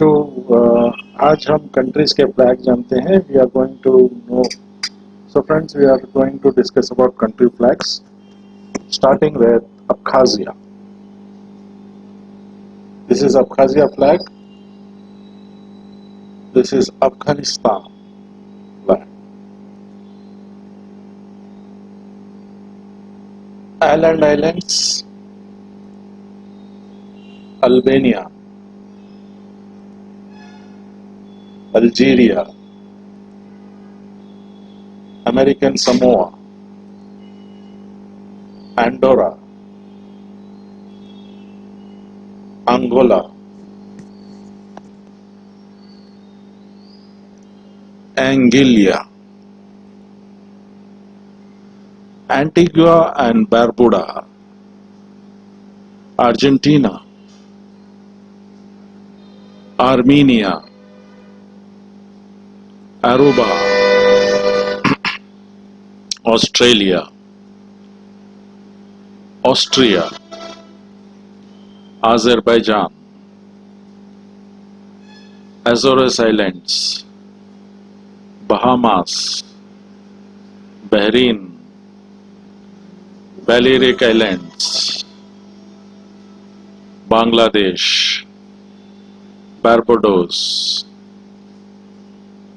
To आज हम countries के फ्लैग जानते हैं. We are going to know. So friends, we are going to discuss about country flags, starting with Abkhazia. This is Abkhazia flag. This is Afghanistan flag. Islands, Albania, Algeria, American Samoa, Andorra, Angola, Anguilla, Antigua and Barbuda, Argentina, Armenia, Aruba, Australia, Austria, Azerbaijan, Azores Islands, Bahamas, Bahrain, Balearic Islands, Bangladesh, Barbados,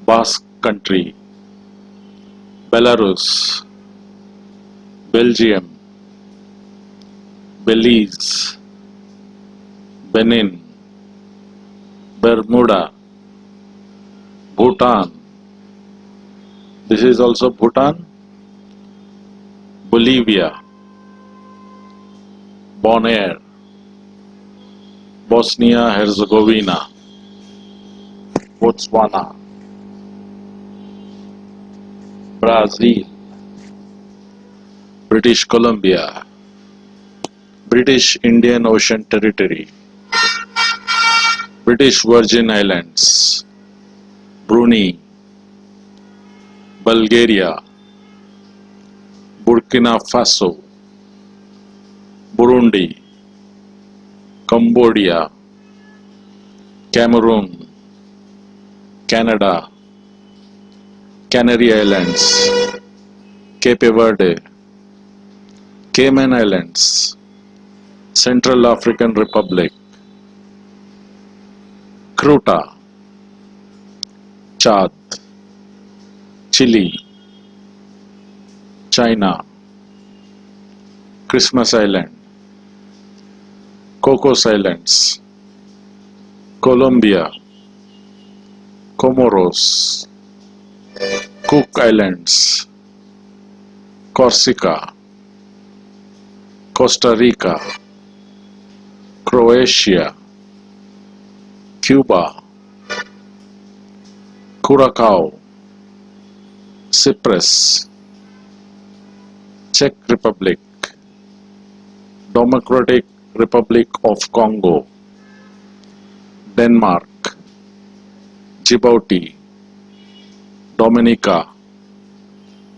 Basque Country, Belarus, Belgium, Belize, Benin, Bermuda, Bhutan. This is also Bhutan, Bolivia, Bonaire, Bosnia-Herzegovina, Botswana, Brazil, British Columbia, British Indian Ocean Territory, British Virgin Islands, Brunei, Bulgaria, Burkina Faso, Burundi, Cambodia, Cameroon, Canada, Canary Islands, Cape Verde, Cayman Islands, Central African Republic, Ceuta, Chad, Chile, China, Christmas Island, Cocos Islands, Colombia, Comoros, Cook Islands, Corsica, Costa Rica, Croatia, Cuba, Curacao, Cyprus, Czech Republic, Democratic Republic of Congo, Denmark, Djibouti, Dominica,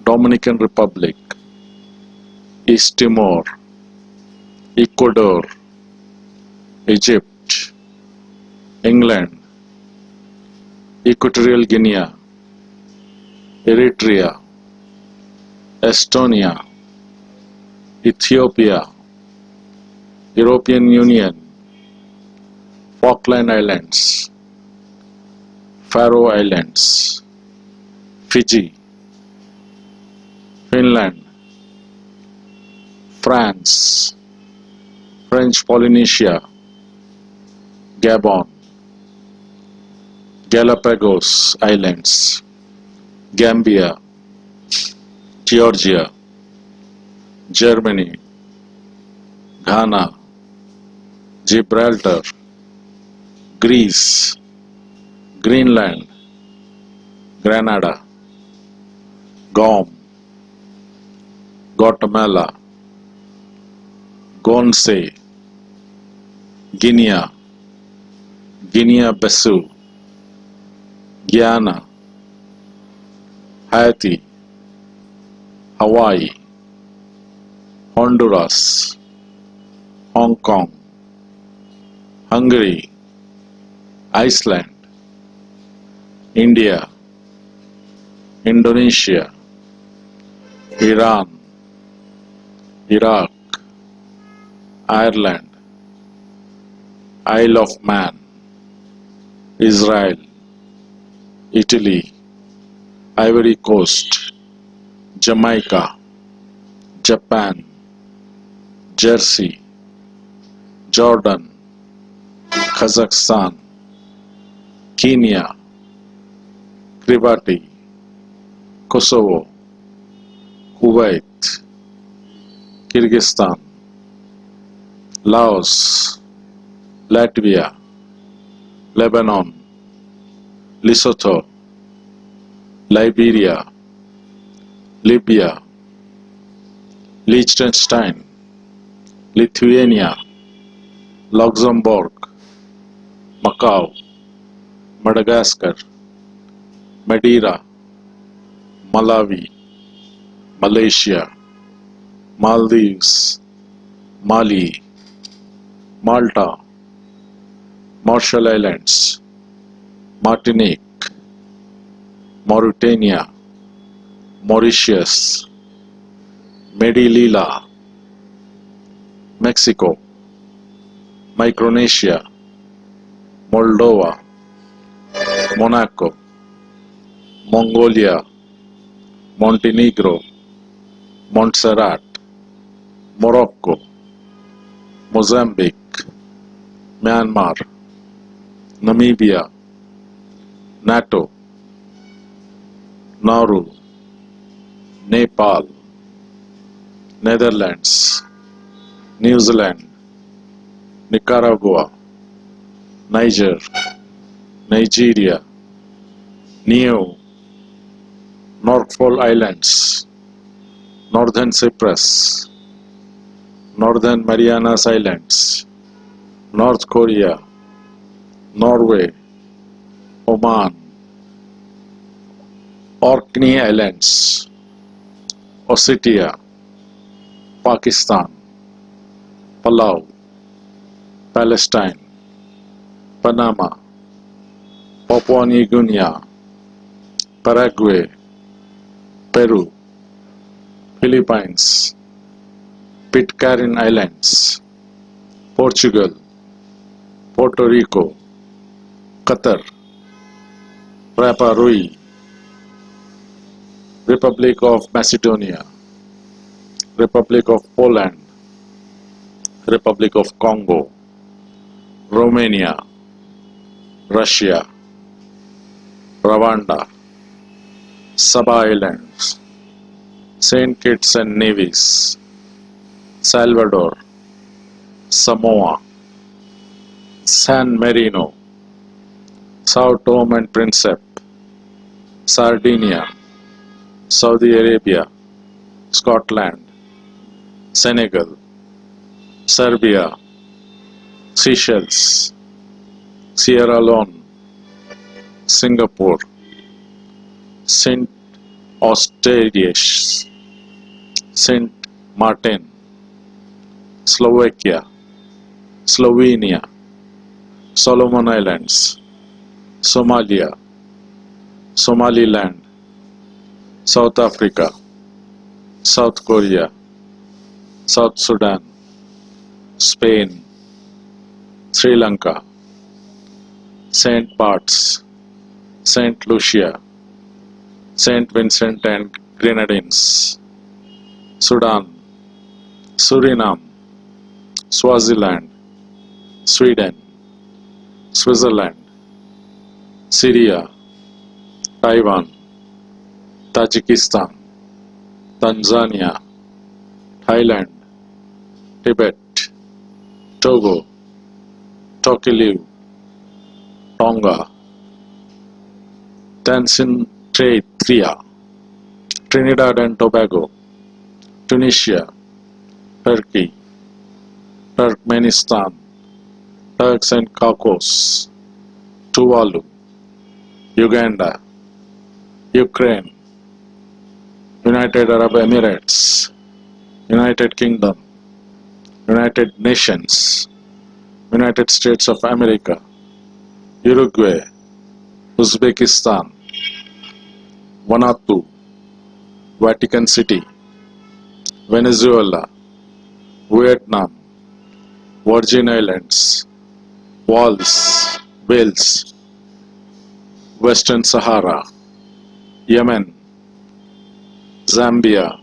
Dominican Republic, East Timor, Ecuador, Egypt, England, Equatorial Guinea, Eritrea, Estonia, Ethiopia, European Union, Falkland Islands, Faroe Islands, Fiji, Finland, France, French Polynesia, Gabon, Galapagos Islands, Gambia, Georgia, Germany, Ghana, Gibraltar, Greece, Greenland, Grenada, Guam, Guatemala, Guernsey, Guinea, Guinea-Bissau, Guyana, Haiti, Hawaii, Honduras, Hong Kong, Hungary, Iceland, India, Indonesia, Iran, Iraq, Ireland, Isle of Man, Israel, Italy, Ivory Coast, Jamaica, Japan, Jersey, Jordan, Kazakhstan, Kenya, Kiribati, Kosovo, Kuwait, Kyrgyzstan, Laos, Latvia, Lebanon, Lesotho, Liberia, Libya, Liechtenstein, Lithuania, Luxembourg, Macau, Madagascar, Madeira, Malawi, Malaysia, Maldives, Mali, Malta, Marshall Islands, Martinique, Mauritania, Mauritius, Melilla, Mexico, Micronesia, Moldova, Monaco, Mongolia, Montenegro, Montserrat, Morocco, Mozambique, Myanmar, Namibia, NATO, Nauru, Nepal, Netherlands, New Zealand, Nicaragua, Niger, Nigeria, Niue, Norfolk Islands, Northern Cyprus, Northern Marianas Islands, North Korea, Norway, Oman, Orkney Islands, Ossetia, Pakistan, Palau, Palestine, Panama, Papua New Guinea, Paraguay, Peru, Philippines, Pitcairn Islands, Portugal, Puerto Rico, Qatar, Rapa Nui, Republic of Macedonia, Republic of Poland, Republic of Congo, Romania, Russia, Rwanda, Saba Islands, Saint Kitts and Nevis, Salvador, Samoa, San Marino, Sao Tome and Principe, Sardinia, Saudi Arabia, Scotland, Senegal, Serbia, Seychelles, Sierra Leone, Singapore, Saint Eustatius, Saint Martin, Slovakia, Slovenia, Solomon Islands, Somalia, Somaliland, South Africa, South Korea, South Sudan, Spain, Sri Lanka, Saint Barts, Saint Lucia, Saint Vincent and Grenadines, Sudan, Suriname, Swaziland, Sweden, Switzerland, Syria, Taiwan, Tajikistan, Tanzania, Thailand, Tibet, Togo, Tokelau, Tonga, Tanzania, Trinidad and Tobago, Tunisia, Turkey, Turkmenistan, Turks and Caicos, Tuvalu, Uganda, Ukraine, United Arab Emirates, United Kingdom, United Nations, United States of America, Uruguay, Uzbekistan, Vanuatu, Vatican City, Venezuela, Vietnam, Virgin Islands, Wallis, Wales, Western Sahara, Yemen, Zambia,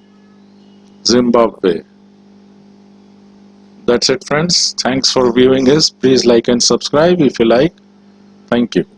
Zimbabwe. That's it, friends. Thanks for viewing this. Please like and subscribe if you like. Thank you.